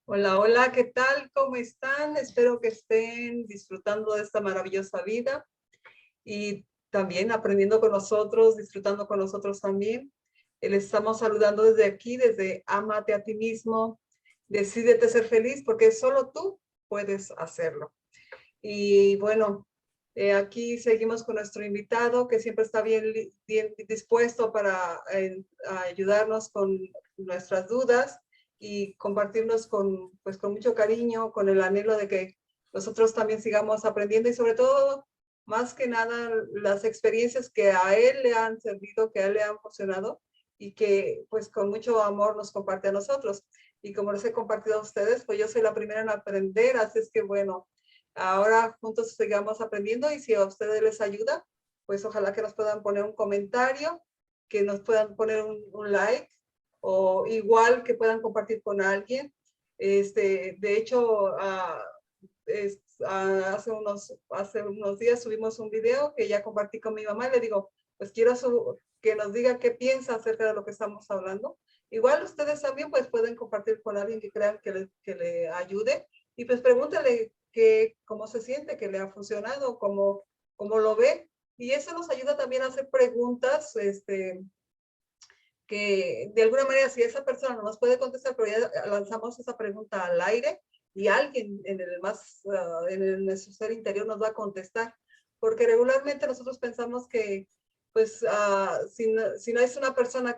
Hola, hola, ¿qué tal? ¿Cómo están? Espero que estén disfrutando de esta maravillosa vida y también aprendiendo con nosotros, disfrutando con nosotros también. Les estamos saludando desde aquí, desde Ámate a ti mismo, decídete ser feliz porque solo tú puedes hacerlo. Y bueno, aquí seguimos con nuestro invitado que siempre está bien dispuesto para ayudarnos con nuestras dudas y compartirnos pues, con mucho cariño, con el anhelo de que nosotros también sigamos aprendiendo y sobre todo, más que nada, las experiencias que a él le han servido, que a él le han funcionado y que pues con mucho amor nos comparte a nosotros. Y como les he compartido a ustedes, pues yo soy la primera en aprender, así es que bueno, ahora juntos sigamos aprendiendo y si a ustedes les ayuda, pues ojalá que nos puedan poner un comentario, que nos puedan poner un like o igual que puedan compartir con alguien. De hecho, hace unos días subimos un video que ya compartí con mi mamá y le digo, pues quiero que nos diga qué piensa acerca de lo que estamos hablando. Igual ustedes también pues pueden compartir con alguien que crean que le ayude y pues pregúntale cómo se siente, que le ha funcionado, cómo lo ve. Y eso nos ayuda también a hacer preguntas, que de alguna manera si esa persona no nos puede contestar, pero ya lanzamos esa pregunta al aire y alguien en nuestro ser interior nos va a contestar. Porque regularmente nosotros pensamos que, pues, si no es una persona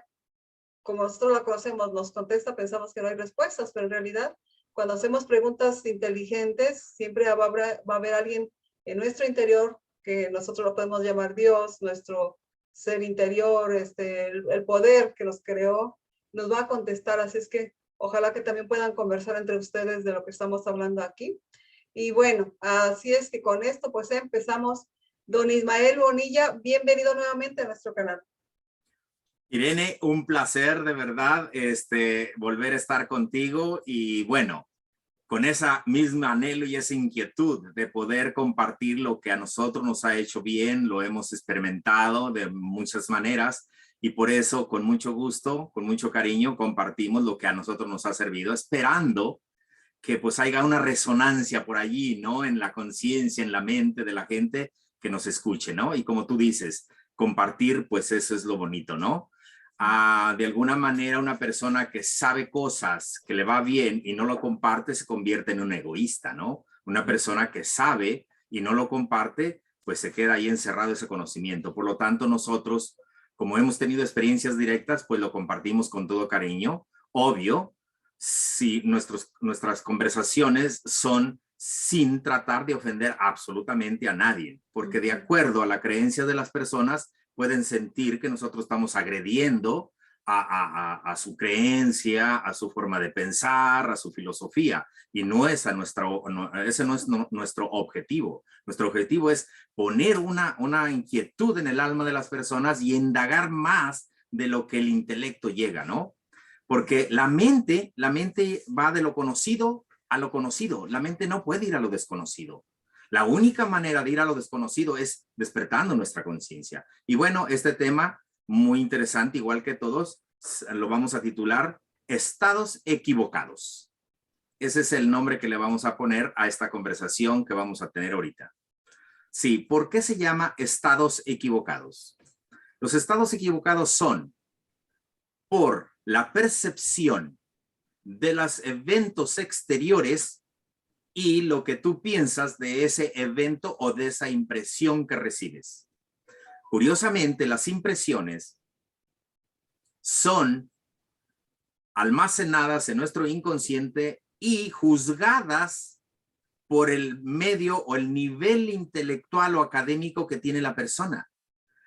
como nosotros la conocemos, nos contesta, pensamos que no hay respuestas, pero en realidad, cuando hacemos preguntas inteligentes, siempre va a haber alguien en nuestro interior, que nosotros lo podemos llamar Dios, nuestro ser interior, el poder que nos creó, nos va a contestar. Así es que ojalá que también puedan conversar entre ustedes de lo que estamos hablando aquí. Y bueno, así es que con esto pues empezamos. Don Ismael Bonilla, bienvenido nuevamente a nuestro canal. Irene, un placer de verdad volver a estar contigo y bueno, con esa misma anhelo y esa inquietud de poder compartir lo que a nosotros nos ha hecho bien, lo hemos experimentado de muchas maneras y por eso con mucho gusto, con mucho cariño compartimos lo que a nosotros nos ha servido, esperando que pues haya una resonancia por allí, ¿no? En la conciencia, en la mente de la gente que nos escuche, ¿no? Y como tú dices, compartir, pues eso es lo bonito, ¿no? De alguna manera una persona que sabe cosas, que le va bien y no lo comparte, se convierte en un egoísta, ¿no? Una persona que sabe y no lo comparte, pues se queda ahí encerrado ese conocimiento. Por lo tanto, nosotros, como hemos tenido experiencias directas, pues lo compartimos con todo cariño. Obvio, si nuestras conversaciones son sin tratar de ofender absolutamente a nadie, porque de acuerdo a la creencia de las personas, pueden sentir que nosotros estamos agrediendo a su creencia, a su forma de pensar, a su filosofía. Y no es ese no es nuestro objetivo. Nuestro objetivo es poner una inquietud en el alma de las personas y indagar más de lo que el intelecto llega, ¿no? Porque la mente va de lo conocido a lo conocido. La mente no puede ir a lo desconocido. La única manera de ir a lo desconocido es despertando nuestra conciencia. Y bueno, este tema muy interesante, igual que todos, lo vamos a titular Estados equivocados. Ese es el nombre que le vamos a poner a esta conversación que vamos a tener ahorita. Sí, ¿por qué se llama estados equivocados? Los estados equivocados son por la percepción de los eventos exteriores y lo que tú piensas de ese evento o de esa impresión que recibes. Curiosamente, las impresiones son almacenadas en nuestro inconsciente y juzgadas por el medio o el nivel intelectual o académico que tiene la persona.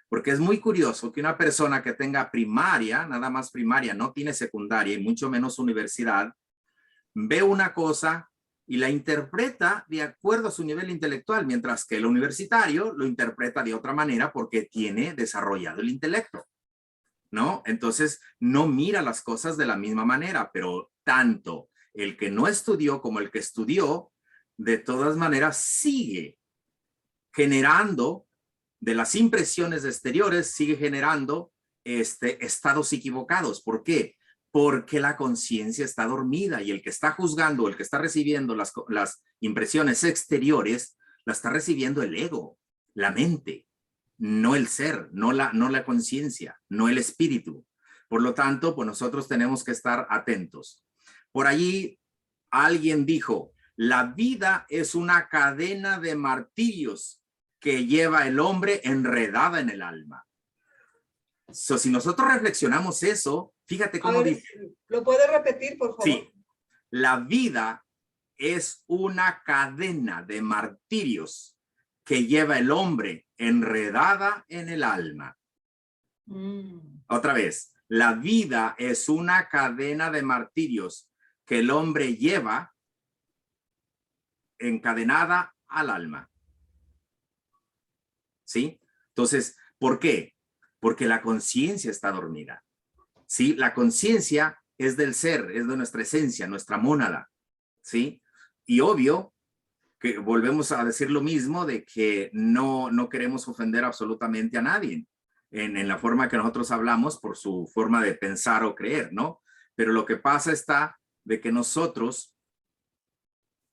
Porque es muy curioso que una persona que tenga primaria, nada más primaria, no tiene secundaria y mucho menos universidad, ve una cosa y la interpreta de acuerdo a su nivel intelectual, mientras que el universitario lo interpreta de otra manera porque tiene desarrollado el intelecto, ¿no? Entonces no mira las cosas de la misma manera, pero tanto el que no estudió como el que estudió, de todas maneras sigue generando de las impresiones exteriores, sigue generando estados equivocados. ¿Por qué? Porque la conciencia está dormida y el que está juzgando, el que está recibiendo las impresiones exteriores, la está recibiendo el ego, la mente, no el ser, no la conciencia, no el espíritu. Por lo tanto, pues nosotros tenemos que estar atentos. Por allí alguien dijo, la vida es una cadena de martirios que lleva el hombre enredada en el alma. Si nosotros reflexionamos eso, fíjate cómo dice. ¿Lo puede repetir, por favor? Sí, la vida es una cadena de martirios que lleva el hombre enredada en el alma. Otra vez, la vida es una cadena de martirios que el hombre lleva encadenada al alma. ¿Sí? Entonces, ¿por qué? Porque la conciencia está dormida. ¿Sí? La conciencia es del ser, es de nuestra esencia, nuestra mónada. ¿Sí? Y obvio que volvemos a decir lo mismo de que no queremos ofender absolutamente a nadie en la forma que nosotros hablamos por su forma de pensar o creer, ¿no? Pero lo que pasa está de que nosotros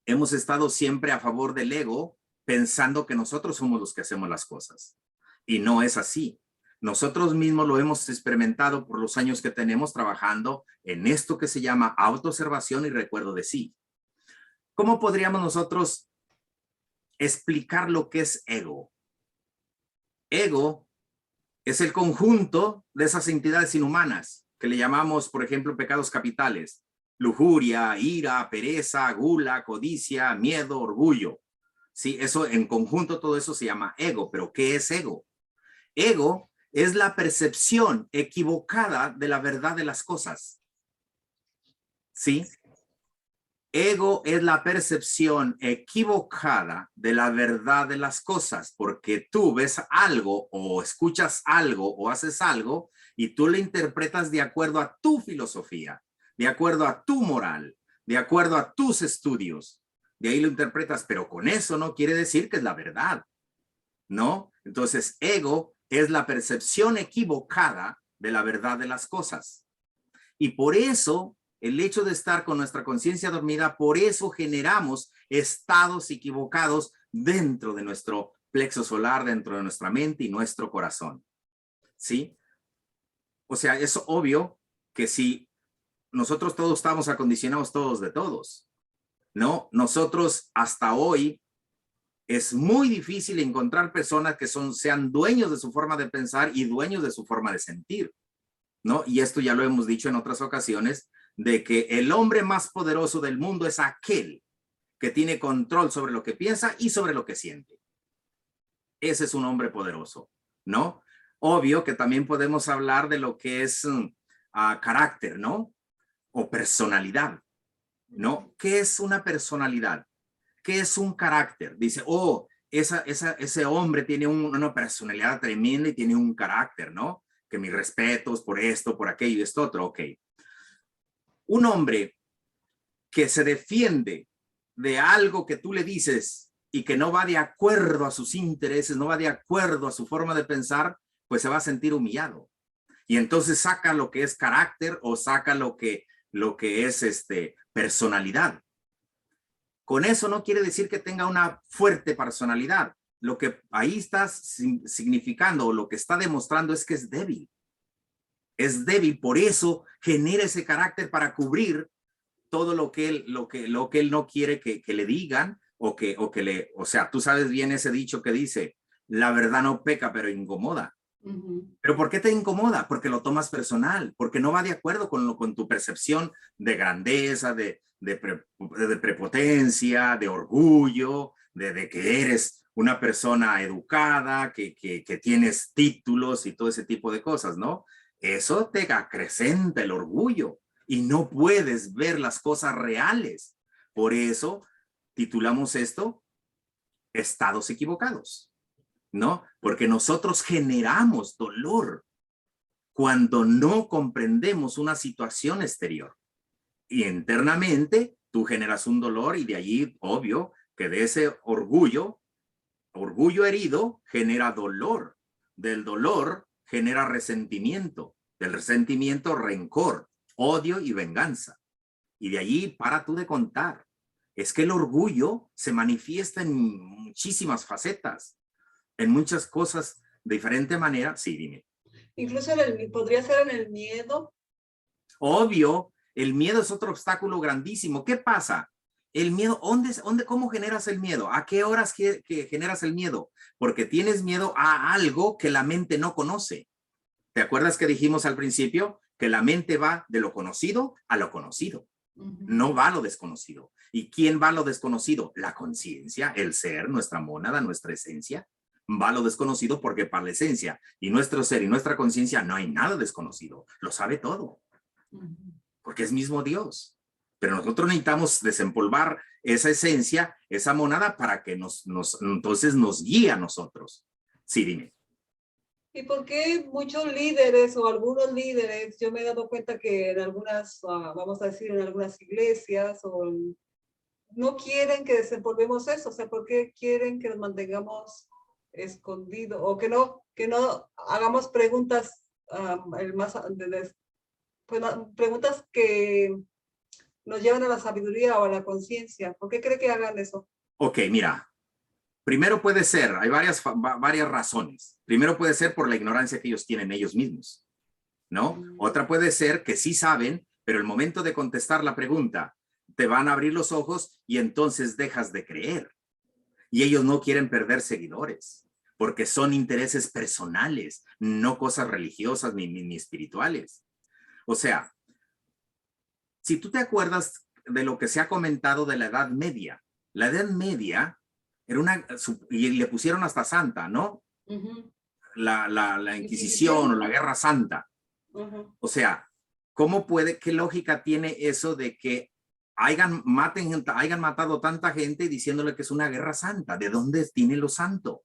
hemos estado siempre a favor del ego pensando que nosotros somos los que hacemos las cosas. Y no es así. Nosotros mismos lo hemos experimentado por los años que tenemos trabajando en esto que se llama autoobservación y recuerdo de sí. ¿Cómo podríamos nosotros explicar lo que es ego? Ego es el conjunto de esas entidades inhumanas que le llamamos, por ejemplo, pecados capitales. Lujuria, ira, pereza, gula, codicia, miedo, orgullo. Sí, eso en conjunto, todo eso se llama ego. ¿Pero qué es ego? Ego es la percepción equivocada de la verdad de las cosas. ¿Sí? Ego es la percepción equivocada de la verdad de las cosas, porque tú ves algo o escuchas algo o haces algo y tú lo interpretas de acuerdo a tu filosofía, de acuerdo a tu moral, de acuerdo a tus estudios. De ahí lo interpretas, pero con eso no quiere decir que es la verdad, ¿no? Entonces, ego es la percepción equivocada de la verdad de las cosas. Y por eso, el hecho de estar con nuestra conciencia dormida, por eso generamos estados equivocados dentro de nuestro plexo solar, dentro de nuestra mente y nuestro corazón. ¿Sí? O sea, es obvio que si nosotros todos estamos acondicionados todos de todos, ¿no? Nosotros hasta hoy es muy difícil encontrar personas que sean dueños de su forma de pensar y dueños de su forma de sentir, ¿no? Y esto ya lo hemos dicho en otras ocasiones, de que el hombre más poderoso del mundo es aquel que tiene control sobre lo que piensa y sobre lo que siente. Ese es un hombre poderoso, ¿no? Obvio que también podemos hablar de lo que es carácter, ¿no? O personalidad, ¿no? ¿Qué es una personalidad? ¿Qué es un carácter? Dice, oh, ese hombre tiene una personalidad tremenda y tiene un carácter, ¿no? Que mis respetos por esto, por aquello y esto otro, ok. Un hombre que se defiende de algo que tú le dices y que no va de acuerdo a sus intereses, no va de acuerdo a su forma de pensar, pues se va a sentir humillado. Y entonces saca lo que es carácter o saca lo que es personalidad. Con eso no quiere decir que tenga una fuerte personalidad. Lo que ahí está significando o lo que está demostrando es que es débil. Es débil, por eso genera ese carácter para cubrir todo lo que él no quiere que le digan o sea, tú sabes bien ese dicho que dice, la verdad no peca, pero incomoda. ¿Pero por qué te incomoda? Porque lo tomas personal, porque no va de acuerdo con tu percepción de grandeza, de prepotencia, de orgullo, de que eres una persona educada, que tienes títulos y todo ese tipo de cosas, ¿no? Eso te acrecenta el orgullo y no puedes ver las cosas reales. Por eso titulamos esto estados equivocados, ¿no? Porque nosotros generamos dolor cuando no comprendemos una situación exterior. Y internamente tú generas un dolor y de allí, obvio, que de ese orgullo herido genera dolor. Del dolor genera resentimiento. Del resentimiento, rencor. odio y venganza. Y de allí para tú de contar. Es que el orgullo se manifiesta en muchísimas facetas, en muchas cosas de diferente manera. Sí, dime. Incluso podría ser en el miedo. Obvio, el miedo es otro obstáculo grandísimo. ¿Qué pasa? El miedo, ¿cómo generas el miedo? ¿A qué horas que generas el miedo? Porque tienes miedo a algo que la mente no conoce. ¿Te acuerdas que dijimos al principio que la mente va de lo conocido a lo conocido? No va a lo desconocido. ¿Y quién va a lo desconocido? La conciencia, el ser, nuestra mónada, nuestra esencia. Va a lo desconocido porque para la esencia y nuestro ser y nuestra conciencia no hay nada desconocido. Lo sabe todo. Porque es mismo Dios. Pero nosotros necesitamos desempolvar esa esencia, esa mónada, para que entonces nos guíe a nosotros. Sí, dime. ¿Y por qué muchos líderes o algunos líderes, yo me he dado cuenta que en algunas, vamos a decir, en algunas iglesias no quieren que desempolvemos eso? O sea, ¿por qué quieren que nos mantengamos escondidos o que no hagamos preguntas, pues, preguntas que nos llevan a la sabiduría o a la conciencia? ¿Por qué cree que hagan eso? Ok, mira. Primero puede ser, hay varias razones. Primero puede ser por la ignorancia que ellos tienen ellos mismos, ¿no? Otra puede ser que sí saben, pero el momento de contestar la pregunta, te van a abrir los ojos y entonces dejas de creer. Y ellos no quieren perder seguidores, porque son intereses personales, no cosas religiosas ni espirituales. O sea, si tú te acuerdas de lo que se ha comentado de la Edad Media, la Edad Media era y le pusieron hasta santa, ¿no? La Inquisición o la Guerra Santa. O sea, qué lógica tiene eso de que hayan matado tanta gente diciéndole que es una guerra santa? ¿De dónde tiene lo santo?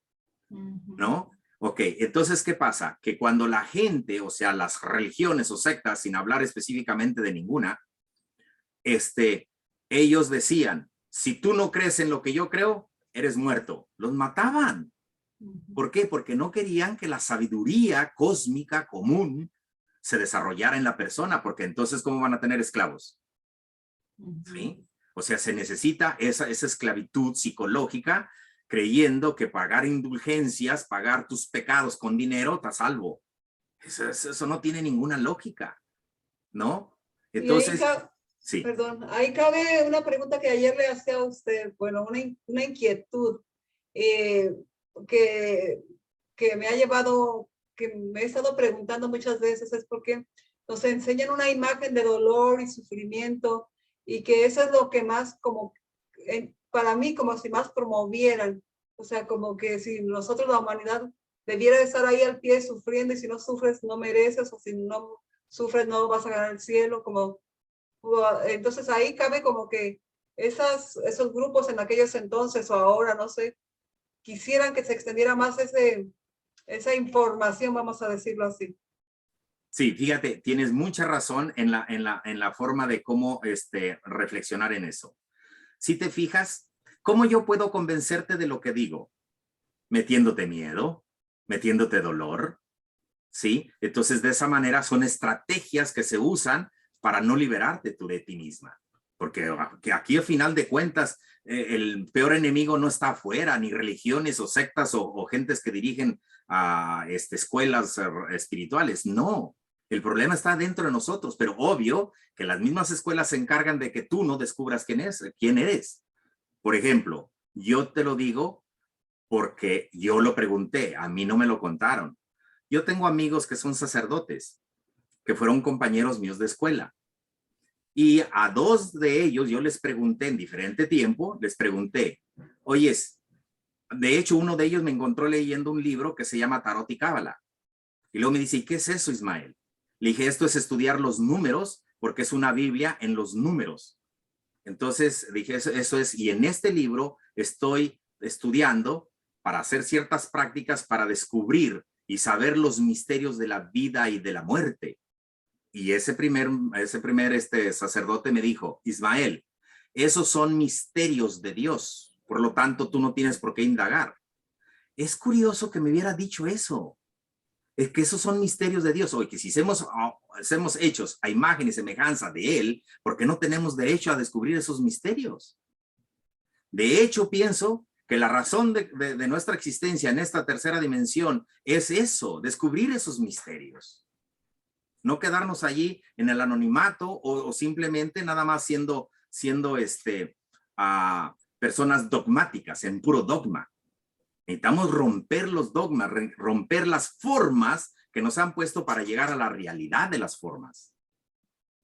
¿No? Ok, entonces, ¿qué pasa? Que cuando la gente, o sea, las religiones o sectas, sin hablar específicamente de ninguna, ellos decían, si tú no crees en lo que yo creo, eres muerto. Los mataban. ¿Por qué? Porque no querían que la sabiduría cósmica común se desarrollara en la persona, porque entonces, ¿cómo van a tener esclavos? ¿Sí? O sea, se necesita esa esclavitud psicológica, creyendo que pagar indulgencias, pagar tus pecados con dinero, te salvo. Eso no tiene ninguna lógica, ¿no? Entonces, sí. Perdón, ahí cabe una pregunta que ayer le hacía a usted, bueno, una inquietud que me ha llevado, que me he estado preguntando muchas veces, es porque nos enseñan una imagen de dolor y sufrimiento, y que eso es lo que más, como, para mí, como si más promovieran. O sea, como que si nosotros, la humanidad, debiera estar ahí al pie sufriendo, y si no sufres no mereces, o si no sufres no vas a ganar el cielo, como... Entonces ahí cabe como que esos grupos en aquellos entonces o ahora, no sé, quisieran que se extendiera más esa información, vamos a decirlo así. Sí, fíjate, tienes mucha razón en la forma de cómo reflexionar en eso. Si te fijas, ¿cómo yo puedo convencerte de lo que digo? Metiéndote miedo, metiéndote dolor, ¿sí? Entonces, de esa manera son estrategias que se usan para no liberarte tú de ti misma. Porque que aquí, al final de cuentas, el peor enemigo no está afuera, ni religiones o sectas o gentes que dirigen a escuelas espirituales. No, el problema está dentro de nosotros, pero obvio que las mismas escuelas se encargan de que tú no descubras quién eres. Por ejemplo, yo te lo digo porque yo lo pregunté, a mí no me lo contaron. Yo tengo amigos que son sacerdotes, que fueron compañeros míos de escuela. Y a dos de ellos yo les pregunté en diferente tiempo, les pregunté, oyes, de hecho uno de ellos me encontró leyendo un libro que se llama Tarot y Cábala. Y luego me dice, ¿y qué es eso, Ismael? Le dije, esto es estudiar los números, porque es una Biblia en los números. Entonces dije, eso es, y en este libro estoy estudiando para hacer ciertas prácticas para descubrir y saber los misterios de la vida y de la muerte. Y ese primer sacerdote me dijo, Ismael, esos son misterios de Dios, por lo tanto tú no tienes por qué indagar. Es curioso que me hubiera dicho eso, Es que esos son misterios de Dios. Hoy que si somos hechos a imagen y semejanza de Él, ¿por qué no tenemos derecho a descubrir esos misterios? De hecho, pienso que la razón de nuestra existencia en esta tercera dimensión es eso, descubrir esos misterios. No quedarnos allí en el anonimato o simplemente nada más siendo personas dogmáticas, en puro dogma. Necesitamos romper los dogmas, romper las formas que nos han puesto para llegar a la realidad de las formas.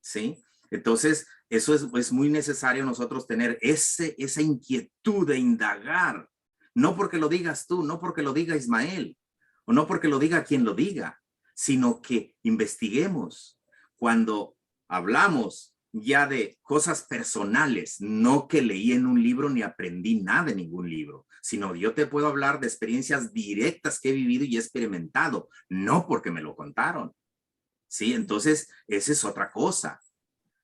¿Sí? Entonces, eso es muy necesario nosotros tener esa inquietud de indagar. No porque lo digas tú, no porque lo diga Ismael, o no porque lo diga quien lo diga, sino que investiguemos. Cuando hablamos ya de cosas personales, no que leí en un libro ni aprendí nada en ningún libro, sino yo te puedo hablar de experiencias directas que he vivido y he experimentado, no porque me lo contaron. Sí, entonces esa es otra cosa.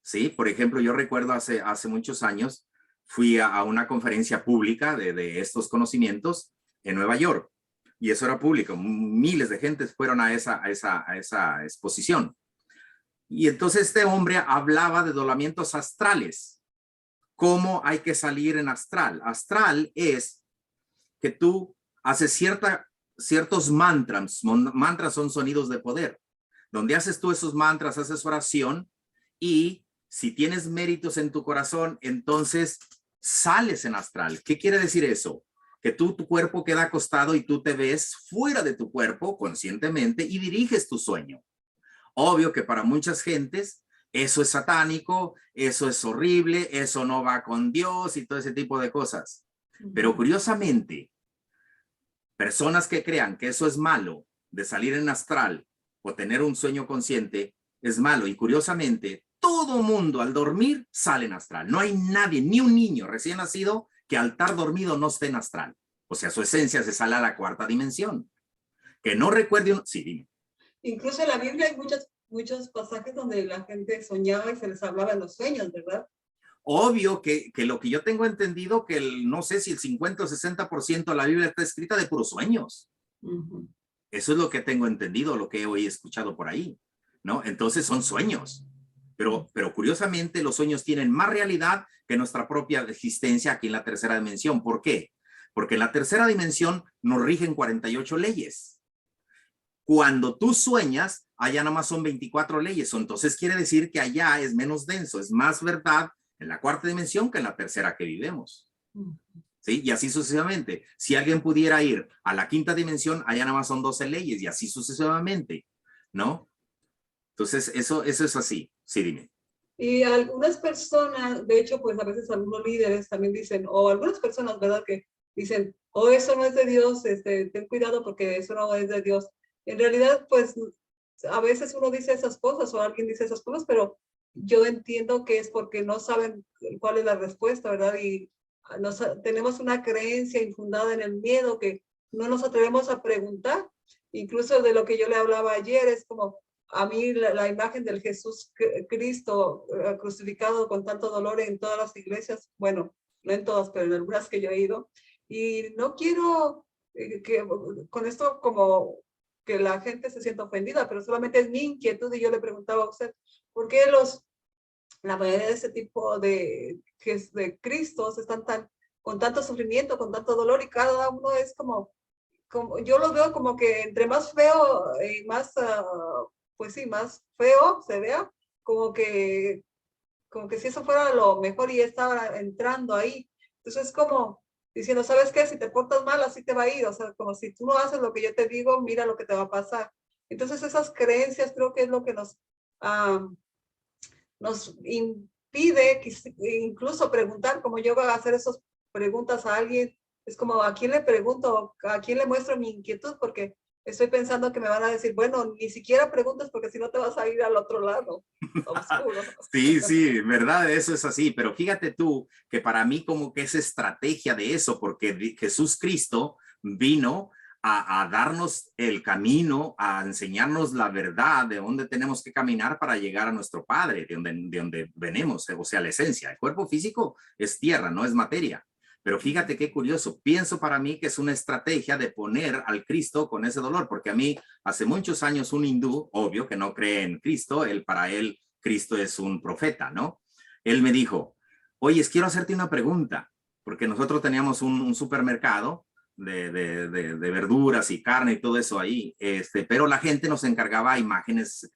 Sí, por ejemplo, yo recuerdo hace muchos años, fui a una conferencia pública de estos conocimientos en Nueva York, y eso era público, miles de gente fueron a esa exposición. Y entonces este hombre hablaba de dolamientos astrales, cómo hay que salir en astral. Astral es que tú haces ciertos mantras. Mantras son sonidos de poder, donde haces tú esos mantras, haces oración, y si tienes méritos en tu corazón, entonces sales en astral. ¿Qué quiere decir eso? Que tu cuerpo queda acostado y tú te ves fuera de tu cuerpo conscientemente y diriges tu sueño. Obvio que para muchas gentes eso es satánico, eso es horrible, eso no va con Dios y todo ese tipo de cosas. Pero curiosamente, personas que crean que eso es malo, de salir en astral o tener un sueño consciente, es malo. Y curiosamente, todo mundo al dormir sale en astral. No hay nadie, ni un niño recién nacido, que al estar dormido no esté en astral. O sea, su esencia se sale a la cuarta dimensión. Que no recuerde sí, dime. Incluso en la Biblia hay muchos pasajes donde la gente soñaba y se les hablaba en los sueños, ¿verdad? Obvio que lo que yo tengo entendido, que no sé si el 50 o 60% de la Biblia está escrita de puros sueños. Eso es lo que tengo entendido, lo que he escuchado por ahí, ¿no? Entonces son sueños. Pero curiosamente los sueños tienen más realidad que nuestra propia existencia aquí en la tercera dimensión. ¿Por qué? Porque en la tercera dimensión nos rigen 48 leyes. Cuando tú sueñas, allá nada más son 24 leyes. Entonces quiere decir que allá es menos denso, es más verdad en la cuarta dimensión que en la tercera que vivimos. ¿Sí? Y así sucesivamente. Si alguien pudiera ir a la quinta dimensión, allá nada más son 12 leyes y así sucesivamente, ¿no? Entonces, eso es así. Sí, dime. Y algunas personas, de hecho, pues a veces algunos líderes también dicen, o algunas personas, ¿verdad? Que dicen, oh, eso no es de Dios, ten cuidado porque eso no es de Dios. En realidad, pues a veces uno dice esas cosas o alguien dice esas cosas, pero yo entiendo que es porque no saben cuál es la respuesta, ¿verdad? Y tenemos una creencia infundada en el miedo que no nos atrevemos a preguntar. Incluso de lo que yo le hablaba ayer, es como, a mí la imagen del Jesús Cristo crucificado con tanto dolor en todas las iglesias, bueno, no en todas, pero en algunas que yo he ido, y no quiero que con esto como que la gente se sienta ofendida, pero solamente es mi inquietud. Y yo le preguntaba a usted, ¿por qué la mayoría de ese tipo de Cristos están con tanto sufrimiento, con tanto dolor, y cada uno es como yo lo veo como que entre más feo y más, pues sí, más feo se vea, como que si eso fuera lo mejor y estaba entrando ahí. Entonces es como diciendo, ¿sabes qué? Si te portas mal, así te va a ir. O sea, como si tú no haces lo que yo te digo, mira lo que te va a pasar. Entonces esas creencias creo que es lo que nos impide incluso preguntar, como yo voy a hacer esas preguntas a alguien. Es como, ¿a quién le pregunto? ¿A quién le muestro mi inquietud? Porque estoy pensando que me van a decir, bueno, ni siquiera preguntes porque si no te vas a ir al otro lado oscuro. Sí, verdad, eso es así. Pero fíjate tú que para mí como que es estrategia de eso, porque Jesús Cristo vino a darnos el camino, a enseñarnos la verdad de dónde tenemos que caminar para llegar a nuestro Padre, de donde venimos, o sea, la esencia. El cuerpo físico es tierra, no es materia. Pero fíjate qué curioso, pienso para mí que es una estrategia de poner al Cristo con ese dolor, porque a mí hace muchos años un hindú, obvio que no cree en Cristo, para él Cristo es un profeta, ¿no? Él me dijo, oye, quiero hacerte una pregunta, porque nosotros teníamos un supermercado de verduras y carne y todo eso ahí, pero la gente nos encargaba imágenes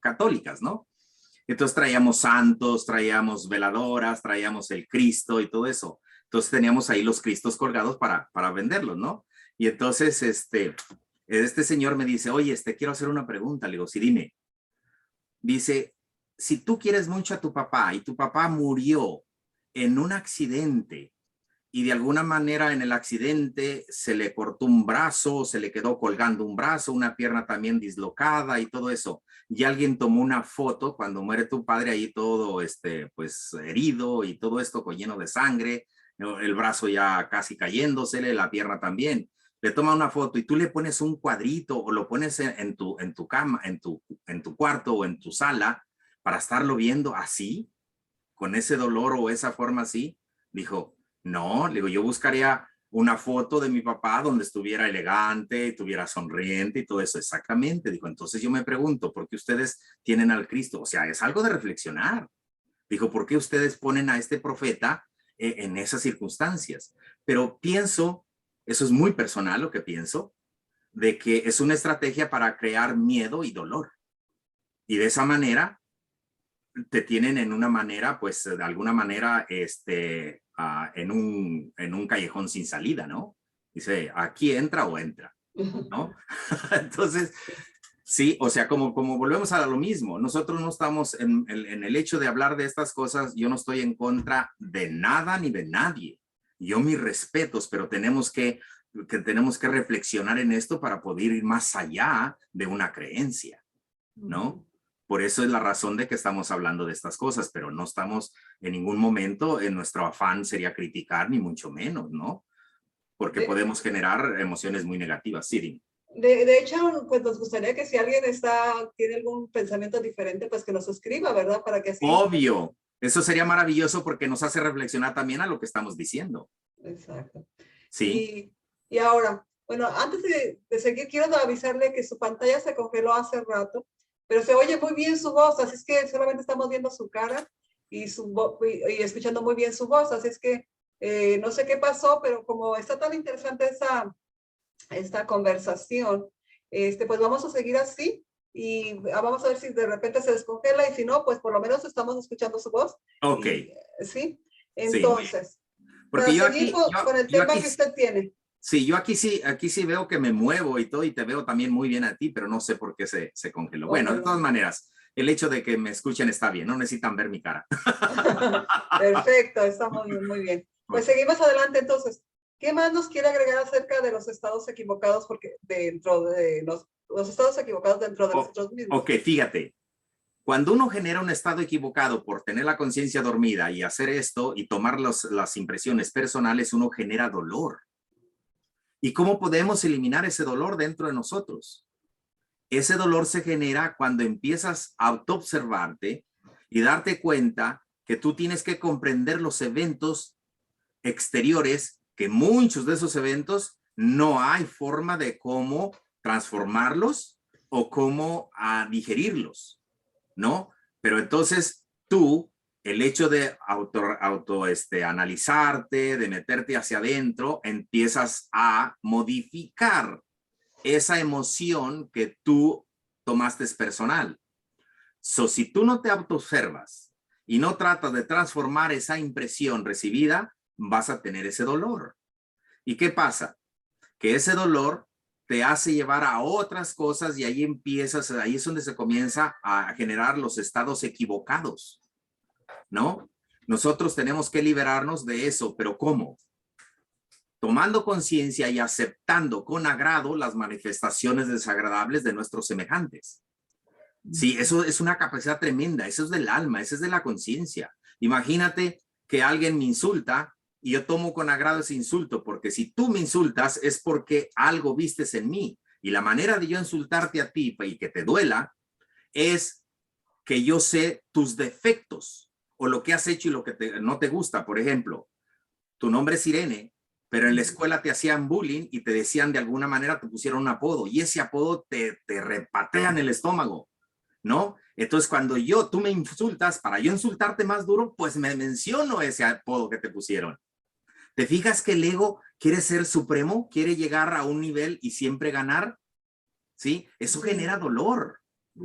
católicas, ¿no? Entonces traíamos santos, traíamos veladoras, traíamos el Cristo y todo eso. Entonces teníamos ahí los Cristos colgados para venderlos, ¿no? Y entonces este señor me dice, oye, quiero hacer una pregunta. Le digo, sí, dime. Dice, si tú quieres mucho a tu papá y tu papá murió en un accidente y de alguna manera en el accidente se le cortó un brazo, se le quedó colgando un brazo, una pierna también dislocada y todo eso, y alguien tomó una foto cuando muere tu padre ahí todo pues herido y todo esto lleno de sangre, el brazo ya casi cayéndosele, la pierna también, le toma una foto y tú le pones un cuadrito o lo pones en tu cama, en tu cuarto o en tu sala para estarlo viendo así, con ese dolor o esa forma así. Dijo, no, le digo, yo buscaría una foto de mi papá donde estuviera elegante, estuviera sonriente y todo eso. Exactamente. Dijo, entonces yo me pregunto, ¿por qué ustedes tienen al Cristo? O sea, es algo de reflexionar. Dijo, ¿por qué ustedes ponen a este profeta en esas circunstancias? Pero pienso, eso es muy personal lo que pienso, de que es una estrategia para crear miedo y dolor. Y de esa manera te tienen en una manera, pues de alguna manera, en un callejón sin salida, ¿no? Dice, aquí entra o entra, ¿no? Entonces, sí, o sea, como volvemos a lo mismo, nosotros no estamos en el hecho de hablar de estas cosas, yo no estoy en contra de nada ni de nadie. Yo mis respetos, pero tenemos que reflexionar en esto para poder ir más allá de una creencia, ¿no? Por eso es la razón de que estamos hablando de estas cosas, pero no estamos en ningún momento, en nuestro afán sería criticar, ni mucho menos, ¿no? Porque podemos generar emociones muy negativas. Siri. De hecho, pues nos gustaría que si alguien tiene algún pensamiento diferente, pues que nos escriba, ¿verdad? Para que así... Obvio. Eso sería maravilloso porque nos hace reflexionar también a lo que estamos diciendo. Exacto. Sí. Y ahora, bueno, antes de seguir, quiero avisarle que su pantalla se congeló hace rato, pero se oye muy bien su voz, así es que solamente estamos viendo su cara y escuchando muy bien su voz, así es que no sé qué pasó, pero como está tan interesante esta conversación, pues vamos a seguir así y vamos a ver si de repente se descongela y si no, pues por lo menos estamos escuchando su voz. Ok. Sí, entonces, sí. Porque yo aquí, con el tema que usted tiene. Sí, yo aquí sí veo que me muevo y todo, y te veo también muy bien a ti, pero no sé por qué se congeló. Bueno, de todas maneras, el hecho de que me escuchen está bien, no necesitan ver mi cara. Perfecto, está muy bien, muy bien. Pues seguimos adelante entonces. ¿Qué más nos quiere agregar acerca de los estados equivocados? Porque dentro de los estados equivocados dentro de nosotros mismos. Ok, fíjate. Cuando uno genera un estado equivocado por tener la conciencia dormida y hacer esto y tomar las impresiones personales, uno genera dolor. ¿Y cómo podemos eliminar ese dolor dentro de nosotros? Ese dolor se genera cuando empiezas a autoobservarte y darte cuenta que tú tienes que comprender los eventos exteriores, que muchos de esos eventos no hay forma de cómo transformarlos o cómo digerirlos, ¿no? Pero entonces tú, el hecho de analizarte, de meterte hacia adentro, empiezas a modificar esa emoción que tú tomaste personal. Si tú no te autoobservas y no tratas de transformar esa impresión recibida, vas a tener ese dolor. ¿Y qué pasa? Que ese dolor te hace llevar a otras cosas y ahí es donde se comienza a generar los estados equivocados, ¿no? Nosotros tenemos que liberarnos de eso, pero ¿cómo? Tomando conciencia y aceptando con agrado las manifestaciones desagradables de nuestros semejantes. Sí, eso es una capacidad tremenda, eso es del alma, eso es de la conciencia. Imagínate que alguien me insulta y yo tomo con agrado ese insulto, porque si tú me insultas es porque algo vistes en mí. Y la manera de yo insultarte a ti y que te duela es que yo sé tus defectos o lo que has hecho y lo que no te gusta. Por ejemplo, tu nombre es Irene, pero en la escuela te hacían bullying y te decían de alguna manera, te pusieron un apodo y ese apodo te repatean el estómago, ¿no? Entonces cuando tú me insultas, para yo insultarte más duro, pues me menciono ese apodo que te pusieron. ¿Te fijas que el ego quiere ser supremo? ¿Quiere llegar a un nivel y siempre ganar? ¿Sí? Eso genera dolor.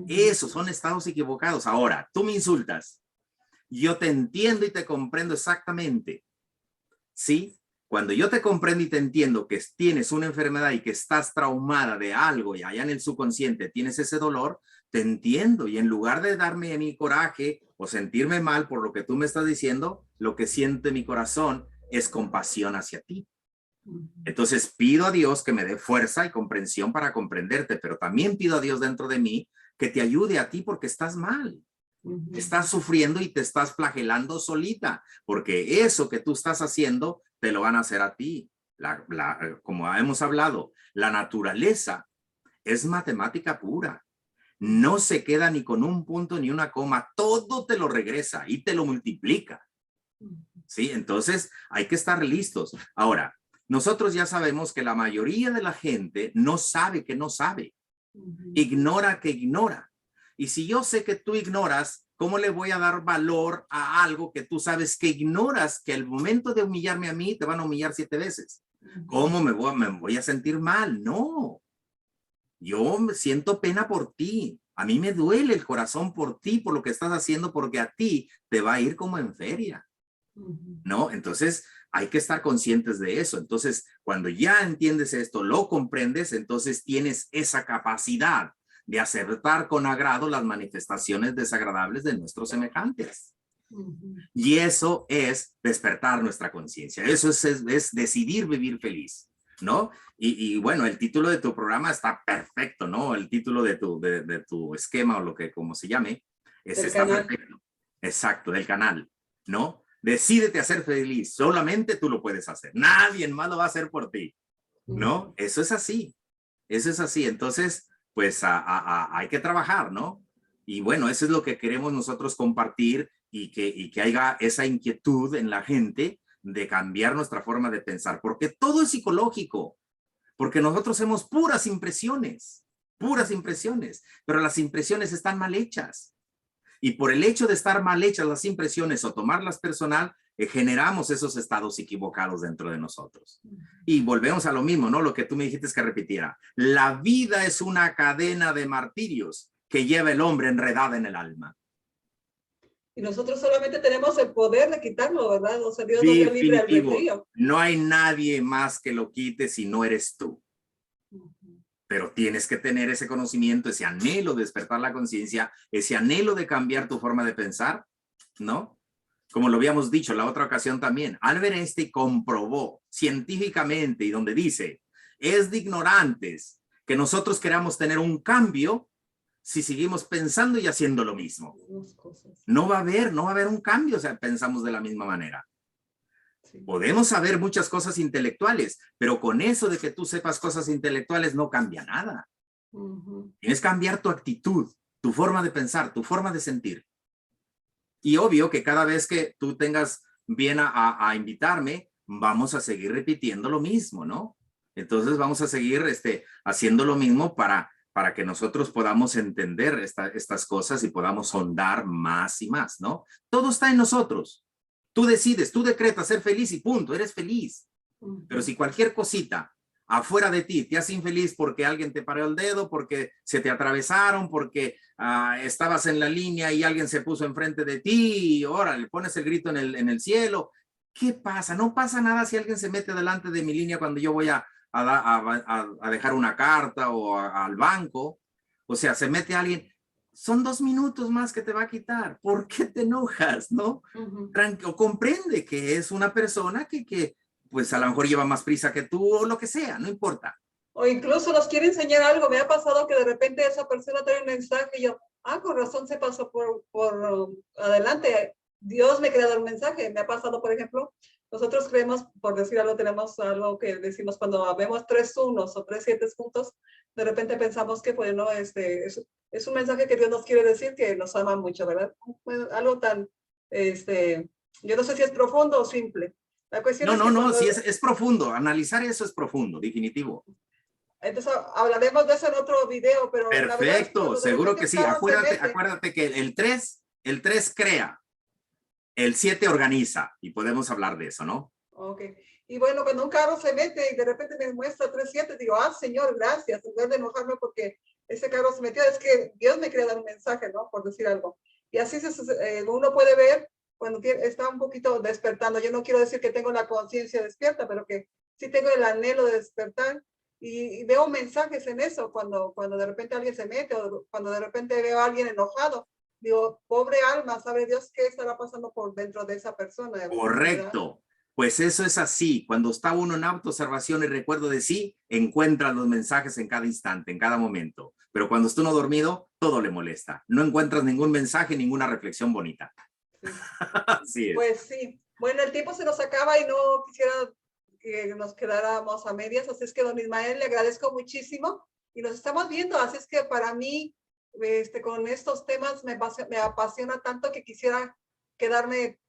Esos son estados equivocados. Ahora, tú me insultas. Yo te entiendo y te comprendo exactamente. ¿Sí? Cuando yo te comprendo y te entiendo que tienes una enfermedad y que estás traumada de algo y allá en el subconsciente tienes ese dolor, te entiendo. Y en lugar de darme mi coraje o sentirme mal por lo que tú me estás diciendo, lo que siente mi corazón es compasión hacia ti. Entonces pido a Dios que me dé fuerza y comprensión para comprenderte, pero también pido a Dios dentro de mí que te ayude a ti porque estás mal. Estás sufriendo y te estás flagelando solita, porque eso que tú estás haciendo te lo van a hacer a ti. Como hemos hablado, la naturaleza es matemática pura. No se queda ni con un punto ni una coma, todo te lo regresa y te lo multiplica. ¿Sí? Entonces hay que estar listos. Ahora, nosotros ya sabemos que la mayoría de la gente no sabe que no sabe, ignora que ignora. Y si yo sé que tú ignoras, ¿cómo le voy a dar valor a algo que tú sabes que ignoras, que al momento de humillarme a mí te van a humillar 7 veces? ¿Cómo me voy a sentir mal? No. Yo me siento pena por ti. A mí me duele el corazón por ti, por lo que estás haciendo, porque a ti te va a ir como en feria. ¿No? Entonces hay que estar conscientes de eso. Entonces, cuando ya entiendes esto, lo comprendes, entonces tienes esa capacidad de aceptar con agrado las manifestaciones desagradables de nuestros semejantes. Y eso es despertar nuestra conciencia. Eso es decidir vivir feliz, ¿no? Y bueno, el título de tu programa está perfecto, ¿no? El título de tu esquema o lo que como se llame, está perfecto. Exacto, del canal, ¿no? Decídete a ser feliz, solamente tú lo puedes hacer. Nadie más lo va a hacer por ti, ¿no? Eso es así, eso es así. Entonces, pues hay que trabajar, ¿no? Y bueno, eso es lo que queremos nosotros compartir y que haya esa inquietud en la gente de cambiar nuestra forma de pensar, porque todo es psicológico, porque nosotros hacemos puras impresiones, pero las impresiones están mal hechas. Y por el hecho de estar mal hechas las impresiones o tomarlas personal, generamos esos estados equivocados dentro de nosotros. Y volvemos a lo mismo, ¿no? Lo que tú me dijiste es que repitiera. La vida es una cadena de martirios que lleva el hombre enredada en el alma. Y nosotros solamente tenemos el poder de quitarlo, ¿verdad? O sea, Dios nos dio libre albedrío. No hay nadie más que lo quite si no eres tú. Pero tienes que tener ese conocimiento, ese anhelo de despertar la conciencia, ese anhelo de cambiar tu forma de pensar, ¿no? Como lo habíamos dicho la otra ocasión también, Albert Einstein comprobó científicamente y donde dice, es de ignorantes que nosotros queramos tener un cambio si seguimos pensando y haciendo lo mismo. No va a haber un cambio, o sea, pensamos de la misma manera. Podemos saber muchas cosas intelectuales, pero con eso de que tú sepas cosas intelectuales no cambia nada. Tienes que cambiar tu actitud, tu forma de pensar, tu forma de sentir. Y obvio que cada vez que tú tengas bien a invitarme, vamos a seguir repitiendo lo mismo, ¿no? Entonces vamos a seguir haciendo lo mismo para que nosotros podamos entender estas cosas y podamos sondar más y más, ¿no? Todo está en nosotros. Tú decides, tú decretas ser feliz y punto, eres feliz. Pero si cualquier cosita afuera de ti te hace infeliz porque alguien te paró el dedo, porque se te atravesaron, porque estabas en la línea y alguien se puso enfrente de ti y ahora le pones el grito en el cielo, ¿qué pasa? No pasa nada si alguien se mete delante de mi línea cuando yo voy a dejar una carta o al banco. O sea, se mete alguien, son 2 minutos más que te va a quitar. ¿Por qué te enojas, no? O comprende que es una persona que pues a lo mejor lleva más prisa que tú o lo que sea, no importa. O incluso nos quiere enseñar algo. Me ha pasado que de repente esa persona trae un mensaje y yo, con razón se pasó por adelante. Dios me quería dar un mensaje. Me ha pasado, por ejemplo, nosotros creemos, por decir algo, tenemos algo que decimos cuando vemos 3 unos o 3 7 juntos, de repente pensamos que, bueno, es un mensaje que Dios nos quiere decir que nos ama mucho, ¿verdad? Algo tan, yo no sé si es profundo o simple, La cuestión No, es no, que no, cuando, sí es profundo. Analizar eso es profundo, definitivo. entonces hablaremos de eso en otro video, pero la verdad es que Perfecto, cuando de seguro repente que un sí. carro se Acuérdate, mete, acuérdate que el 3 crea, el 7 organiza y podemos hablar de eso, ¿no? ok, y bueno, cuando un carro se mete y de repente me muestra 3.7, digo, ah, Señor, gracias, en vez de enojarme porque ese carro se metió, es que Dios me quería dar un mensaje, ¿no? Por decir algo. Y así uno puede ver cuando está un poquito despertando. Yo no quiero decir que tengo la conciencia despierta, pero que sí tengo el anhelo de despertar y veo mensajes en eso cuando de repente alguien se mete o cuando de repente veo a alguien enojado. Digo, pobre alma, ¿sabe Dios qué estará pasando por dentro de esa persona? ¿Verdad? Correcto. Pues eso es así. Cuando está uno en autoobservación y recuerdo de sí, encuentra los mensajes en cada instante, en cada momento. Pero cuando está uno dormido, todo le molesta. No encuentras ningún mensaje, ninguna reflexión bonita. Sí. Así es. Pues sí. Bueno, el tiempo se nos acaba y no quisiera que nos quedáramos a medias. Así es que, don Ismael, le agradezco muchísimo y nos estamos viendo. Así es que para mí, con estos temas me apasiona tanto que quisiera quedarme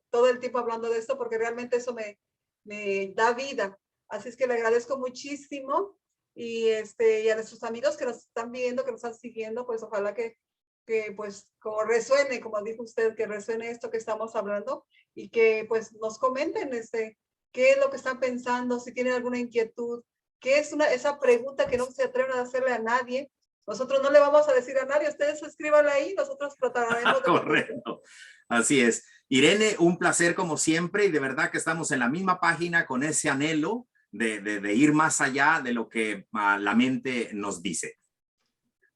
todo el tiempo hablando de esto porque realmente eso me da vida. Así es que le agradezco muchísimo y a nuestros amigos que nos están viendo, que nos están siguiendo, pues ojalá que pues como resuene, como dijo usted, que resuene esto que estamos hablando y que pues nos comenten qué es lo que están pensando, si tienen alguna inquietud, qué es esa pregunta que no se atreven a hacerle a nadie. Nosotros no le vamos a decir a nadie, ustedes escríbanla ahí, nosotros trataremos de Correcto. Así es. Irene, un placer como siempre y de verdad que estamos en la misma página con ese anhelo de ir más allá de lo que la mente nos dice.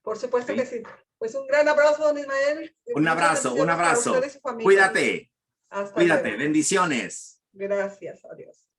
Por supuesto que ¿Sí? sí. Pues un gran abrazo, don Ismael. Un Muchas abrazo, un bendiciones para usted abrazo. y su familia. Cuídate, Hasta cuídate. luego. Bendiciones. Gracias. Adiós.